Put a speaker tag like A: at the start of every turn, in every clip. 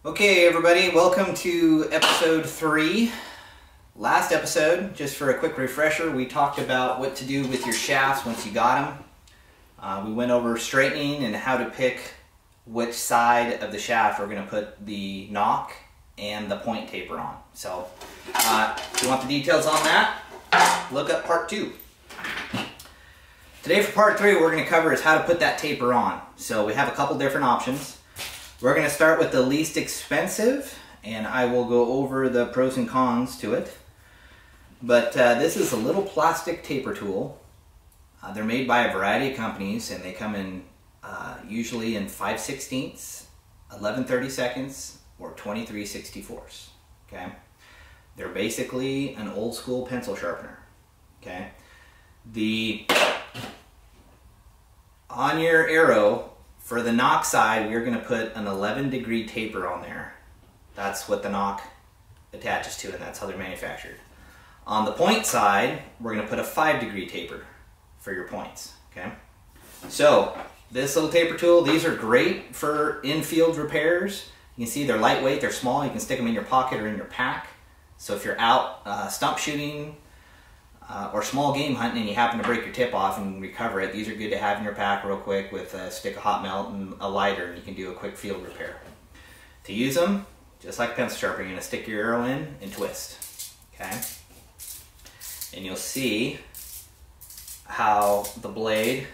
A: Okay everybody, welcome to episode 3. Last episode, just for a quick refresher, we talked about what to do with your shafts once you got them. We went over straightening and how to pick which side of the shaft we're going to put the nock and the point taper on. So if you want the details on that, look up part 2. Today for part 3, what we're going to cover is how to put that taper on. So we have a couple different options. We're going to start with the least expensive, and I will go over the pros and cons to it. But this is a little plastic taper tool. They're made by a variety of companies, and they come in usually in 5/16, 11/32, or 23/64. Okay, they're basically an old school pencil sharpener. Okay, on your arrow. For the nock side, we're going to put an 11-degree taper on there. That's what the nock attaches to, and that's how they're manufactured. On the point side, we're going to put a 5-degree taper for your points. Okay. So this little taper tool, these are great for in-field repairs. You can see they're lightweight, they're small. You can stick them in your pocket or in your pack. So if you're out stump shooting or small game hunting and you happen to break your tip off and recover it, these are good to have in your pack real quick with a stick of hot melt and a lighter, and you can do a quick field repair. To use them, just like a pencil sharpener, you're going to stick your arrow in and twist. Okay? And you'll see how the blade,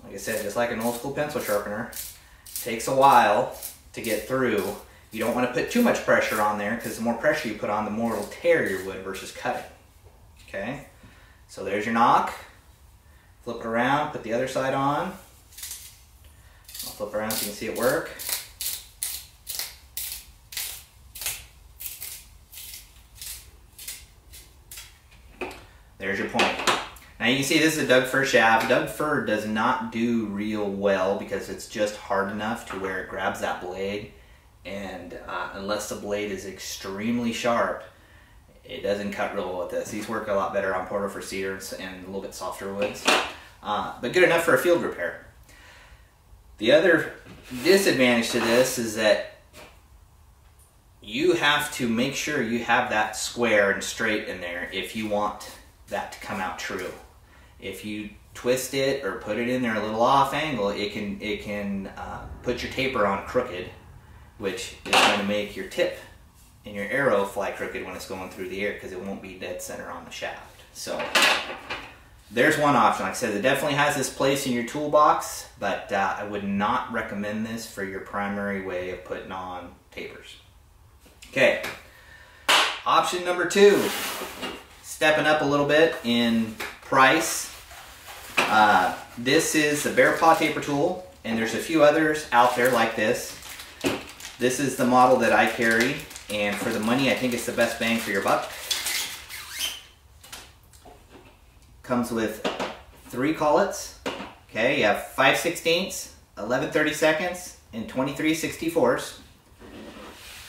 A: like I said, just like an old school pencil sharpener, takes a while to get through. You don't want to put too much pressure on there, because the more pressure you put on, the more it'll tear your wood versus cut it. Okay, so there's your nock. Flip it around, put the other side on. I'll flip around so you can see it work. There's your point. Now you can see this is a Doug fir shaft. Doug fir does not do real well because it's just hard enough to where it grabs that blade, and unless the blade is extremely sharp, it doesn't cut real well with this. These work a lot better on Porto for cedars and a little bit softer woods, but good enough for a field repair. The other disadvantage to this is that you have to make sure you have that square and straight in there if you want that to come out true. If you twist it or put it in there a little off angle, it can put your taper on crooked, which is going to make your tip and your arrow fly crooked when it's going through the air, because it won't be dead center on the shaft. So there's one option. Like I said, it definitely has this place in your toolbox, but I would not recommend this for your primary way of putting on tapers. Okay, option number 2, stepping up a little bit in price. This is the Bear Paw taper tool, and there's a few others out there like this. This is the model that I carry, and for the money, I think it's the best bang for your buck. Comes with 3 collets. Okay, you have 5/16, 11/32, and 23/64.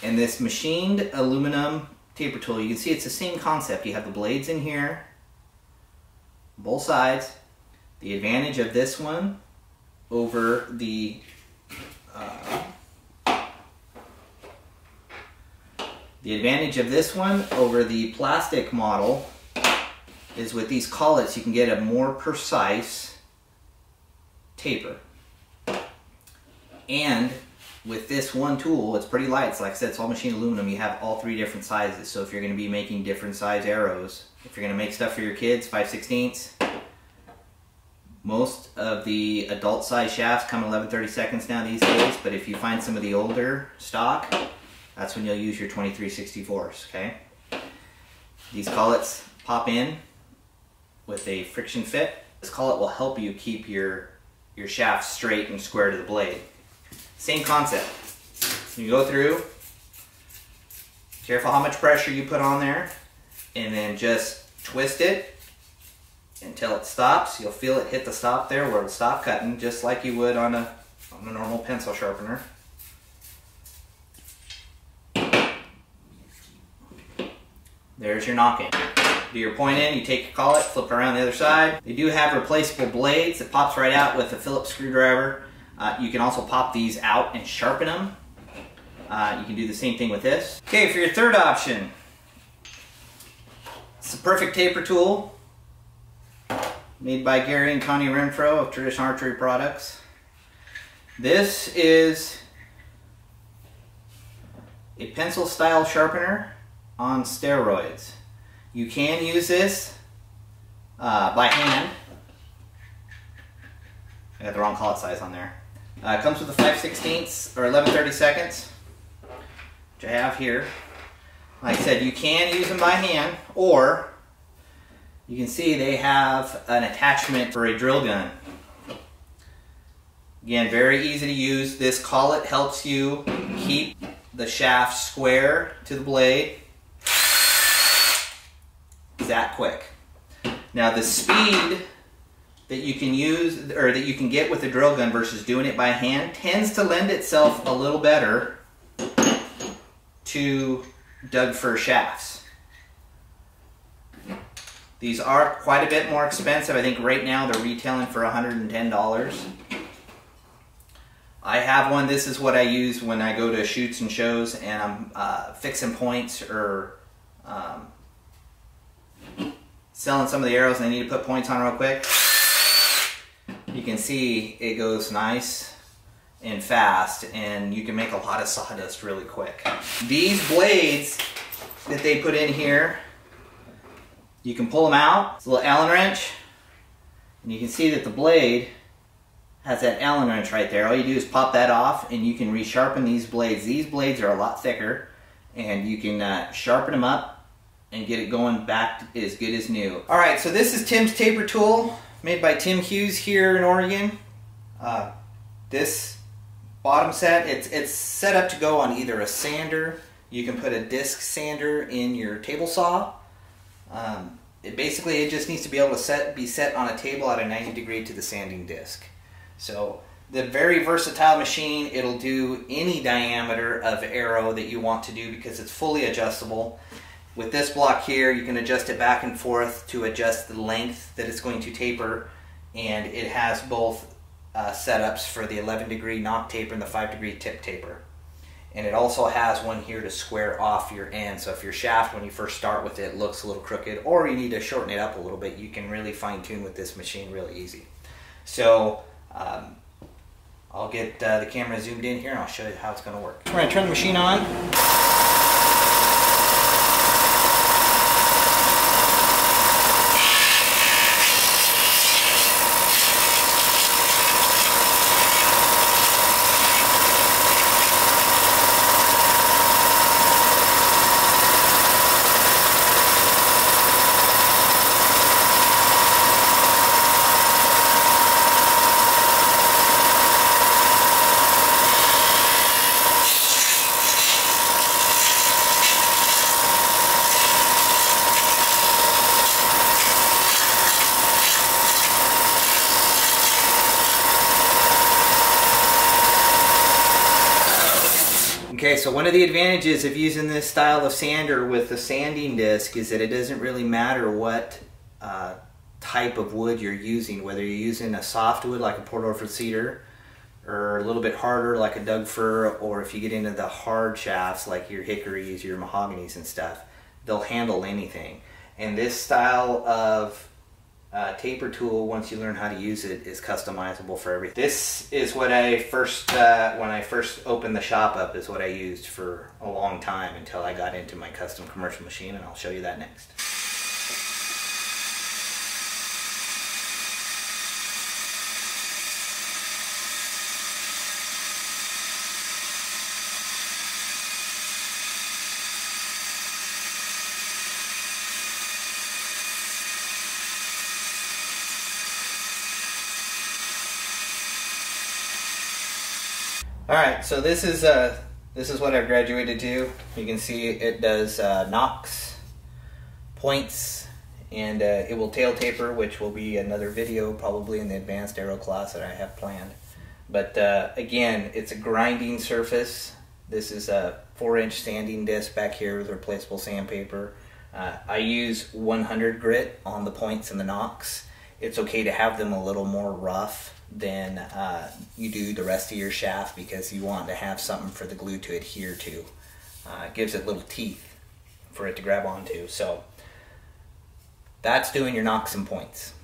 A: And this machined aluminum taper tool, you can see it's the same concept. You have the blades in here, both sides. The advantage of this one over the plastic model is with these collets you can get a more precise taper. And with this one tool, it's pretty light. It's like I said, it's all machined aluminum. You have all 3 different sizes. So if you're going to be making different size arrows, if you're going to make stuff for your kids, 5/16. Most of the adult size shafts come 11/32 now these days, but if you find some of the older stock, that's when you'll use your 23/64. Okay, these collets pop in with a friction fit. This collet will help you keep your shaft straight and square to the blade. Same concept. You go through, careful how much pressure you put on there, and then just twist it until it stops. You'll feel it hit the stop there where it'll stop cutting, just like you would on a normal pencil sharpener. There's your nock in. Do your point in, you take your collet, flip it around the other side. They do have replaceable blades. It pops right out with a Phillips screwdriver. You can also pop these out and sharpen them. You can do the same thing with this. Okay, for your third option, it's the perfect taper tool made by Gary and Connie Renfro of Traditional Archery Products. This is a pencil style sharpener on steroids. You can use this by hand. I got the wrong collet size on there. It comes with a 5/16 or 11/32, which I have here. Like I said, you can use them by hand, or you can see they have an attachment for a drill gun. Again, very easy to use. This collet helps you keep the shaft square to the blade. That quick. Now the speed that you can use, or that you can get with the drill gun versus doing it by hand, tends to lend itself a little better to Doug fir shafts. These are quite a bit more expensive. I think right now they're retailing for $110. I have one. This is what I use when I go to shoots and shows and I'm fixing points or selling some of the arrows and I need to put points on real quick. You can see it goes nice and fast, and you can make a lot of sawdust really quick. These blades that they put in here, you can pull them out. It's a little Allen wrench, and you can see that the blade has that Allen wrench right there. All you do is pop that off and you can resharpen these blades. These blades are a lot thicker, and you can sharpen them up and get it going back as good as new. All right, so this is Tim's taper tool, made by Tim Hughes here in Oregon. This bottom set, it's set up to go on either a sander. You can put a disc sander in your table saw. It just needs to be able to be set on a table at a 90 degree to the sanding disc. So the very versatile machine, it'll do any diameter of arrow that you want to do because it's fully adjustable. With this block here, you can adjust it back and forth to adjust the length that it's going to taper, and it has both setups for the 11 degree nock taper and the 5 degree tip taper. And it also has one here to square off your end, so if your shaft when you first start with it looks a little crooked or you need to shorten it up a little bit, you can really fine tune with this machine really easy. So I'll get the camera zoomed in here and I'll show you how it's going to work. We're going to turn the machine on. Okay, so one of the advantages of using this style of sander with the sanding disc is that it doesn't really matter what type of wood you're using, whether you're using a soft wood like a Port Orford cedar, or a little bit harder like a Doug fir, or if you get into the hard shafts like your hickories, your mahoganies and stuff, they'll handle anything. And this style of taper tool, once you learn how to use it, is customizable for everything. This is what I first, when I first opened the shop up, is what I used for a long time until I got into my custom commercial machine, and I'll show you that next. Alright, so this is what I've graduated to. You can see it does nocks, points, and it will tail taper, which will be another video probably in the advanced arrow class that I have planned. But again, it's a grinding surface. This is a 4-inch sanding disc back here with replaceable sandpaper. I use 100 grit on the points and the nocks, it's okay to have them a little more rough than you do the rest of your shaft, because you want to have something for the glue to adhere to. It gives it little teeth for it to grab onto. So that's doing your nocks and points.